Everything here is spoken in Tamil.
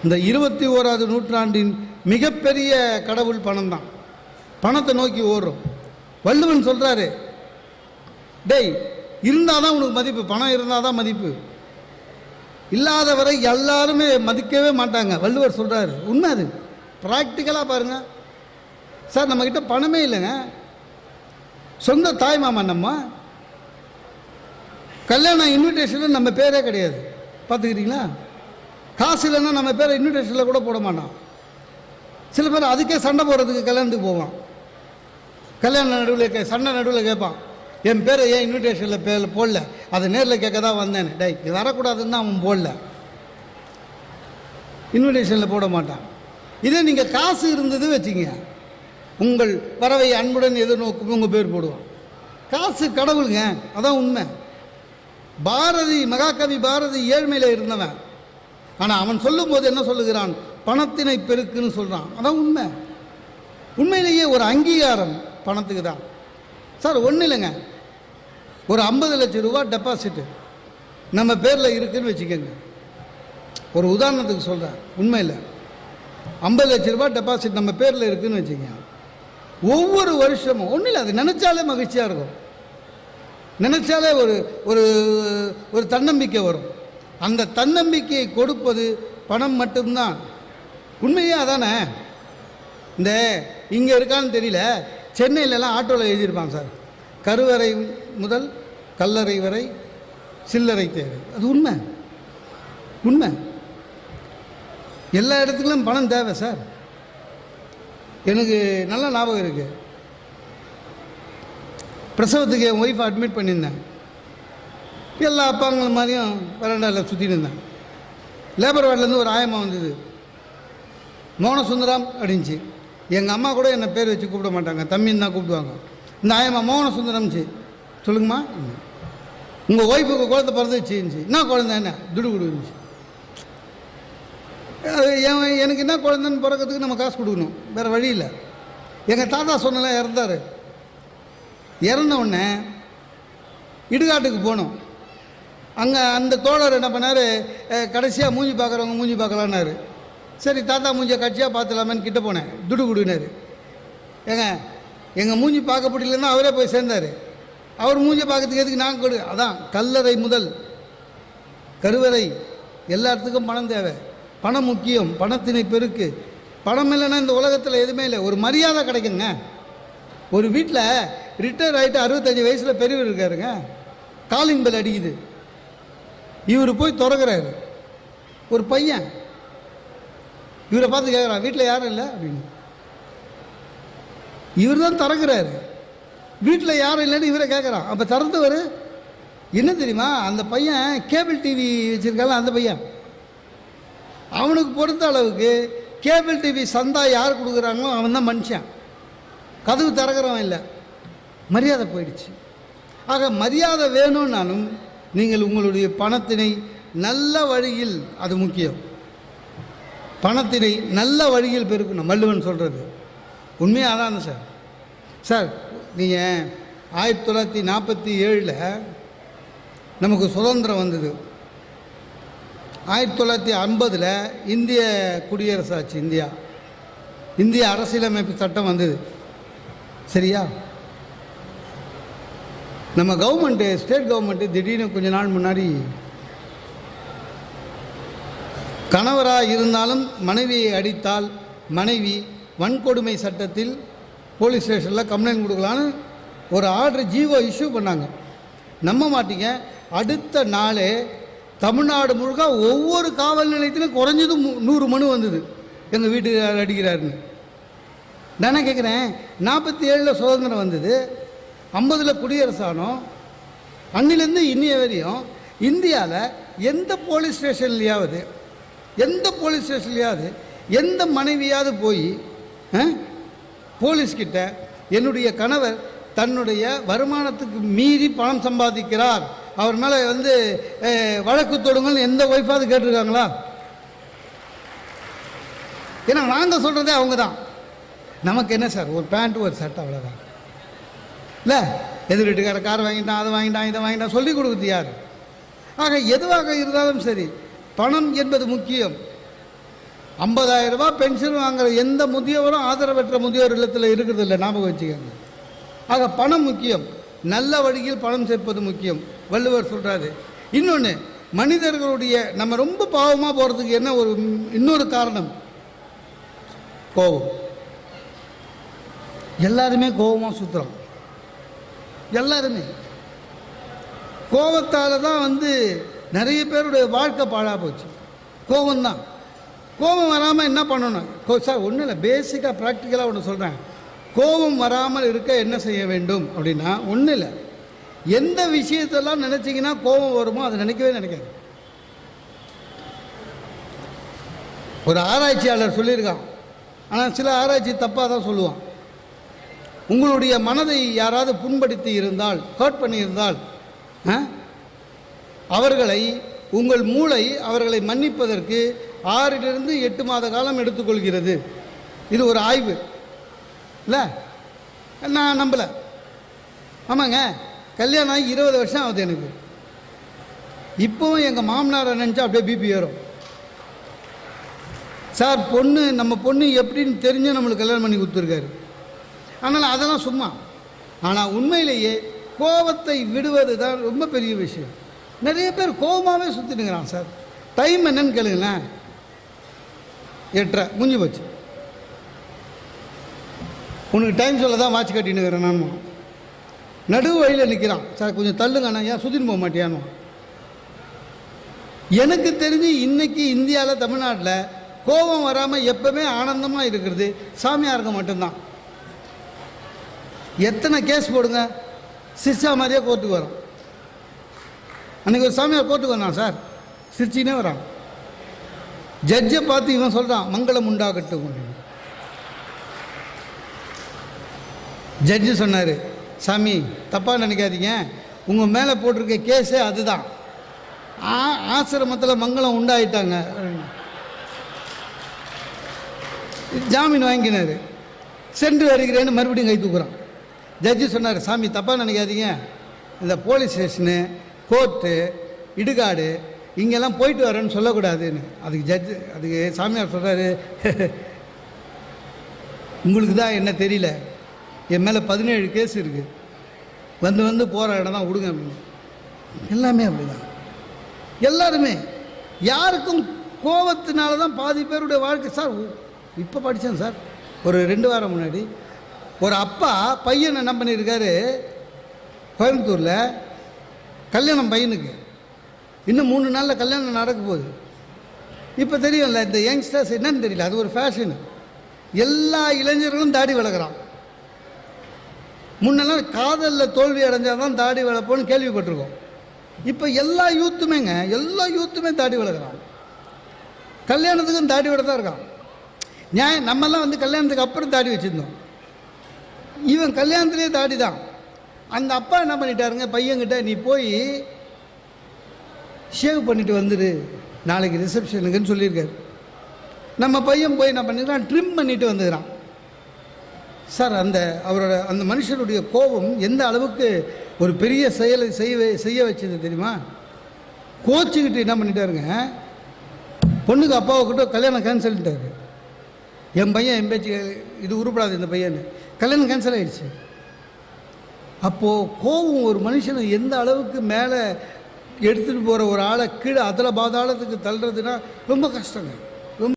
இந்த 21வது நூற்றாண்டின் மிகப்பெரிய கடவுள் பணம் தான். பணத்தை நோக்கி ஓடுறோம். வள்ளுவன் சொல்கிறாரு, டேய் இருந்தால் தான் உனக்கு மதிப்பு, பணம் இருந்தால் தான் மதிப்பு, இல்லாதவரை எல்லாருமே மதிக்கவே மாட்டாங்க. வள்ளுவர் சொல்கிறாரு. உண்மை அது. ப்ராக்டிக்கலாக பாருங்கள் சார். நம்மக்கிட்ட பணமே இல்லைங்க. சொந்த தாய் மாமா நம்ம கல்யாண இன்விடேஷனில் நம்ம பேரே கிடையாது. பார்த்துக்கிறீங்களா? காசு இல்லைன்னா நம்ம பேரை இன்விடேஷனில் கூட போட மாட்டோம். சில பேர் அதுக்கே சண்டை போடுறதுக்கு கல்யாணத்துக்கு போவான். கல்யாண நடுவில் சண்டை நடுவில் கேட்பான், என் பேரை ஏன் இன்விடேஷனில் பேரில் போடல, அதை நேரில் கேட்க தான் வந்தேன். டேய் இது வரக்கூடாதுன்னு தான் அவன் போடல, இன்விடேஷனில் போட மாட்டான். இதே நீங்கள் காசு இருந்தது வச்சுங்க, உங்கள் வரவை அன்புடன் எதிர்நோக்கும் உங்கள் பேர் போடுவான். காசு கடவுளுங்க, அதான் உண்மை. பாரதி, மகாகவி பாரதி ஏழ்மையில் இருந்தவன். ஆனால் அவன் சொல்லும்போது என்ன சொல்லுகிறான்? பணத்தினை பெருக்குன்னு சொல்கிறான். அதான் உண்மை. உண்மையிலேயே ஒரு அங்கீகாரம் பணத்துக்கு தான் சார். ஒன்றும் இல்லைங்க, ஒரு 50 லட்சம் ரூபா டெபாசிட்டு நம்ம பேரில் இருக்குதுன்னு வச்சுக்கோங்க. ஒரு உதாரணத்துக்கு சொல்கிறேன், உண்மையில் 50 லட்ச ரூபா டெபாசிட் நம்ம பேரில் இருக்குதுன்னு வச்சுக்கோங்க. ஒவ்வொரு வருஷமும் ஒன்றும் இல்லை, அது நினச்சாலே மகிழ்ச்சியாக இருக்கும். நினச்சாலே ஒரு ஒரு ஒரு தன்னம்பிக்கை வரும். அந்த தன்னம்பிக்கையை கொடுப்பது பணம் மட்டும்தான். உண்மையே அதானே. இந்த இங்கே இருக்கான்னு தெரியல, சென்னையிலலாம் ஆட்டோவில் எழுதியிருப்பாங்க சார், கருவறை முதல் கல்லறை வரை சில்லறை தேவை. அது உண்மை. உண்மை. எல்லா இடத்துக்கும் பணம் தேவை சார். எனக்கு நல்ல ஞாபகம் இருக்குது. பிரசவத்துக்கு என் ஒய்ஃபை அட்மிட் பண்ணியிருந்தேன். எல்லா அப்பாங்கள மாதிரியும் வராண்டாவில் சுற்றின்னு இருந்தேன். லேபர் வார்டிலேருந்து ஒரு ஆயம்மா வந்தது, மோகனசுந்தரம் அப்படின்ச்சு. எங்கள் அம்மா கூட என்னை பேர் வச்சு கூப்பிட மாட்டாங்க, தம்பின்னு தான் கூப்பிடுவாங்க. இந்த ஆயம்மா மோகனசுந்தரம்ச்சு. சொல்லுங்கம்மா, உங்கள் ஒய்ஃபுக்கு குழந்தை பிறந்துச்சுச்சு. என்ன குழந்தை? என்ன துடு கொடுந்துச்சு. அது எனக்கு என்ன குழந்தைன்னு பிறக்கிறதுக்கு நம்ம காசு கொடுக்கணும், வேறு வழி இல்லை. எங்கள் தாத்தா சொன்னலாம் இறந்தார். இறந்த உடனே இடுகாட்டுக்கு போனோம். அங்கே அந்த தோழர் என்ன பண்ணார், கடைசியாக மூஞ்சி பார்க்குறவங்க மூஞ்சி பார்க்கலான்னாரு. சரி தாத்தா மூஞ்சியை கட்சியாக பார்த்துலாமேன்னு கிட்ட போனேன். துடு கொடுனாரு. எங்கள் மூஞ்சி பார்க்க பிடிக்கலன்னா அவரே போய் சேர்ந்தார். அவர் மூஞ்சி பார்க்கறதுக்கு எதுக்கு நாங்கள் கொடு. அதான் கல்லறை முதல் கருவறை எல்லாத்துக்கும் பணம் தேவை. பணம் முக்கியம். பணத்தினை பெருக்கு. பணம் இல்லைன்னா இந்த உலகத்தில் எதுவுமே இல்லை. ஒரு மரியாதை கிடைக்குங்க. ஒரு வீட்டில் ரிட்டையர் ஆகிட்டு 65 வயசில் பெரியவர் இருக்காருங்க, காலிங் பெல் அடிக்குது. இவர் போய் திறக்கிறாரு. ஒரு பையன் இவரை பார்த்து கேட்குறான், வீட்டில் யாரும் இல்லை அப்படின்னு. இவர் தான் திறக்கிறாரு. வீட்டில் யாரும் இல்லைன்னு இவரை கேட்குறான். அப்போ திறந்தவர் என்ன தெரியுமா, அந்த பையன் கேபிள் டிவி வச்சுருக்காங்க. அந்த பையன் அவனுக்கு பொறுத்த அளவுக்கு கேபிள் டிவி சந்தா யார் கொடுக்குறாங்களோ அவன் தான் மனுஷன். கதவு திறக்கிறவன் இல்லை. மரியாதை போயிடுச்சு. ஆக மரியாதை வேணும்னாலும் நீங்கள் உங்களுடைய பணத்தினை நல்ல வழியில், அது முக்கியம், பணத்தினை நல்ல வழியில் பெருக்கணும். வள்ளுவன் சொல்கிறது உண்மையாக தான் சார். சார் நீங்கள் 1947 நமக்கு சுதந்திரம் வந்தது. 1950 இந்திய குடியரசு ஆச்சு. இந்திய அரசியலமைப்பு சட்டம் வந்தது. சரியா? நம்ம கவர்மெண்ட்டு, ஸ்டேட் கவர்மெண்ட்டு திடீர்னு கொஞ்ச நாள் முன்னாடி கணவராக இருந்தாலும் மனைவியை அடித்தால் மனைவி வன்கொடுமை சட்டத்தில் போலீஸ் ஸ்டேஷனில் கம்ப்ளைண்ட் கொடுக்கலான்னு ஒரு ஆர்டர் ஜிஓ இஷ்யூ பண்ணாங்க. நம்ப மாட்டீங்க, அடுத்த நாளே தமிழ்நாடு முழுக்க ஒவ்வொரு காவல் நிலையத்திலும் குறைஞ்சது 100 மனு வந்தது, எங்கள் வீட்டுக்கு அடிக்கிறாருன்னு. நானே கேட்குறேன், 47 சுதந்திரம் வந்தது, 50 குடியரசு ஆனோம். அன்னிலேருந்து இன்னைய வரையும் இந்தியாவில் எந்த போலீஸ் ஸ்டேஷன்லையாவது எந்த மனைவியாவது போய் போலீஸ்கிட்ட என்னுடைய கணவர் தன்னுடைய வருமானத்துக்கு மீறி பணம் சம்பாதிக்கிறார், அவர் மேலே வழக்கு தொடுங்கன்னு எந்த ஒய்ஃபாவது கேட்டிருக்காங்களா? ஏன்னா நாங்கள் சொல்கிறதே அவங்க தான். நமக்கு என்ன சார், ஒரு பேண்ட்டு ஒரு சட்டை, அவ்வளோதான். இல்லை, எதிர் வீட்டுக்கார கார் வாங்கிட்டான், அதை வாங்கிட்டான், இதை வாங்கிட்டான், சொல்லிக் கொடுக்குறது யார்? ஆக எதுவாக இருந்தாலும் சரி, பணம் என்பது முக்கியம். 50,000 ரூபாய் பென்ஷன் வாங்குற எந்த முதியவரும் ஆதரவற்ற முதியோர் இல்லத்தில் இருக்கிறது இல்லை, ஞாபகம் வச்சுக்கோங்க. ஆக பணம் முக்கியம், நல்ல வழியில் பணம் சேர்ப்பது முக்கியம், வள்ளுவர் சொல்கிறாரு. இன்னொன்று, மனிதர்களுடைய நம்ம ரொம்ப பாவமாக போகிறதுக்கு என்ன ஒரு இன்னொரு காரணம், கோபம். எல்லாருமே கோபமாக சுற்றுறோம். எல்லாருமே கோபத்தால் தான் நிறைய பேருடைய வாழ்க்கை பாழாக போச்சு. கோபம்தான். கோபம் வராமல் என்ன பண்ணணும் சார்? ஒன்றும் இல்லை, பேசிக்காக ப்ராக்டிக்கலாக ஒன்று சொல்கிறேன். கோபம் வராமல் இருக்க என்ன செய்ய வேண்டும் அப்படின்னா, ஒன்றும் இல்லை, எந்த விஷயத்தெல்லாம் நினச்சிங்கன்னா கோபம் வருமோ அதை நினைக்கவே நினைக்காது. ஒரு ஆராய்ச்சியாளர் சொல்லியிருக்கான், ஆனால் சில ஆராய்ச்சி தப்பாக தான் சொல்லுவான். உங்களுடைய மனதை யாராவது புண்படுத்தி இருந்தால், ஹர்ட் பண்ணியிருந்தால், அவர்களை உங்கள் மூளை அவர்களை மன்னிப்பதற்கு 6 to 8 மாத காலம் எடுத்துக்கொள்கிறது. இது ஒரு ஆய்வு இல்லை, நான் நம்பலை. ஆமாங்க, கல்யாணம் ஆகி 20 வருஷம் ஆகுது எனக்கு. இப்போவும் எங்கள் மாமனாரை நினச்சா அப்படியே பிபி ஏறும் சார். நம்ம பொண்ணு எப்படின்னு தெரிஞ்சு நம்மளுக்கு கல்யாணம் பண்ணி கொடுத்துருக்காரு. ஆனால் அதெல்லாம் சும்மா. ஆனால் உண்மையிலேயே கோபத்தை விடுவது தான் ரொம்ப பெரிய விஷயம். நிறைய பேர் கோபமாகவே சுற்றிட்டுங்கிறான் சார். டைம் என்னன்னு கேளுங்களேன், 8:30 முடிஞ்சு போச்சு. உனக்கு டைம் சொல்ல தான் வாட்ச் கட்டினுக்கிறேன். நான் நடுவு வழியில் நிற்கிறான், சார் கொஞ்சம் தள்ளுங்கண்ணா, ஏன் சுற்றின்னு போக மாட்டியான்னு. எனக்கு தெரிஞ்சு இன்றைக்கி இந்தியாவில், தமிழ்நாட்டில் கோபம் வராமல் எப்பவுமே ஆனந்தமாக இருக்கிறது சாமியாருக்கு மட்டும்தான். எத்தனை கேஸ் போடுங்க, சிரிச்சா மாதிரியே கோர்ட்டுக்கு வரோம். அன்றைக்கி ஒரு சாமியார் கோர்ட்டுக்கு வந்தான் சார், சிரிச்சினே வரான். ஜட்ஜை பார்த்து இவன் சொல்கிறான், மங்களம் உண்டாகட்டும். ஜட்ஜு சொன்னார், சாமி தப்பாக நினைக்காதீங்க, உங்கள் மேலே போட்டிருக்க கேஸே அதுதான், ஆசிரமத்தில் மங்களம் உண்டாயிட்டாங்க. ஜாமீன் வாங்கினார். சென்று வருகிறேன்னு மறுபடியும் கை தூக்குறான். ஜட்ஜு சொன்னார், சாமி தப்பாக நினைக்காதீங்க, இந்த போலீஸ் ஸ்டேஷனு, கோர்ட்டு, இடுகாடு இங்கெல்லாம் போயிட்டு வரேன்னு சொல்லக்கூடாதுன்னு. அதுக்கு சாமியார் சொல்கிறாரு, உங்களுக்கு தான் என்ன தெரியல, என் மேலே 17 கேஸ் இருக்குது, வந்து போகிற இடம் தான் விடுங்க அப்படின்னு. எல்லாமே அப்படி தான். எல்லாருமே யாருக்கும் கோபத்தினால தான் பாதி பேருடைய வாழ்க்கை. சார் இப்போ படித்தேன் சார், ஒரு 2 வாரம் முன்னாடி ஒரு அப்பா பையனை என்ன பண்ணியிருக்காரு, கோயம்புத்தூரில் கல்யாணம் பையனுக்கு இன்னும் 3 நாளில் கல்யாணம் நடக்க போகுது. இப்போ தெரியும்ல இந்த யங்ஸ்டர்ஸ் என்னன்னு தெரியல, அது ஒரு ஃபேஷனு. எல்லா இளைஞர்களும் தாடி வளர்க்குறான். முன்னெல்லாம் காதலில் தோல்வி அடைஞ்சால் தான் தாடி வளர்ப்போன்னு கேள்விப்பட்டிருக்கோம். இப்போ எல்லா யூத்துமே தாடி வளர்க்குறான். கல்யாணத்துக்கும் தாடி விட தான் இருக்கான். நம்மெல்லாம் கல்யாணத்துக்கு அப்புறம் தாடி வச்சுருந்தோம், இவன் கல்யாணத்துலேயே தாடி தான். அந்த அப்பா என்ன பண்ணிட்டாருங்க, பையன்கிட்ட நீ போய் ஷேவ் பண்ணிட்டு வந்துடு நாளைக்கு ரிசப்ஷனுக்குன்னு சொல்லியிருக்காரு. நம்ம பையன் போய் என்ன பண்ணிக்கிறான், ட்ரிம் பண்ணிட்டு வந்துக்கிறான். சார் அந்த மனுஷனுடைய கோபம் எந்த அளவுக்கு ஒரு பெரிய செயலை செய்ய வச்சது தெரியுமா? கோச்சிக்கிட்டு என்ன பண்ணிட்டாருங்க, பொண்ணுக்கு அப்பாவுக்கிட்ட கல்யாணம் கேன்சல்ட்டாரு. என் பேச்சு இது உருப்படாது இந்த பையன், கல்யாணம் கேன்சல் ஆகிடுச்சு. அப்போது கோபம் ஒரு மனுஷனை எந்த அளவுக்கு மேலே எடுத்துகிட்டு போகிற ஒரு ஆளை கீழே அதில் பாதாளத்துக்கு தள்ளுறதுன்னா ரொம்ப கஷ்டங்க.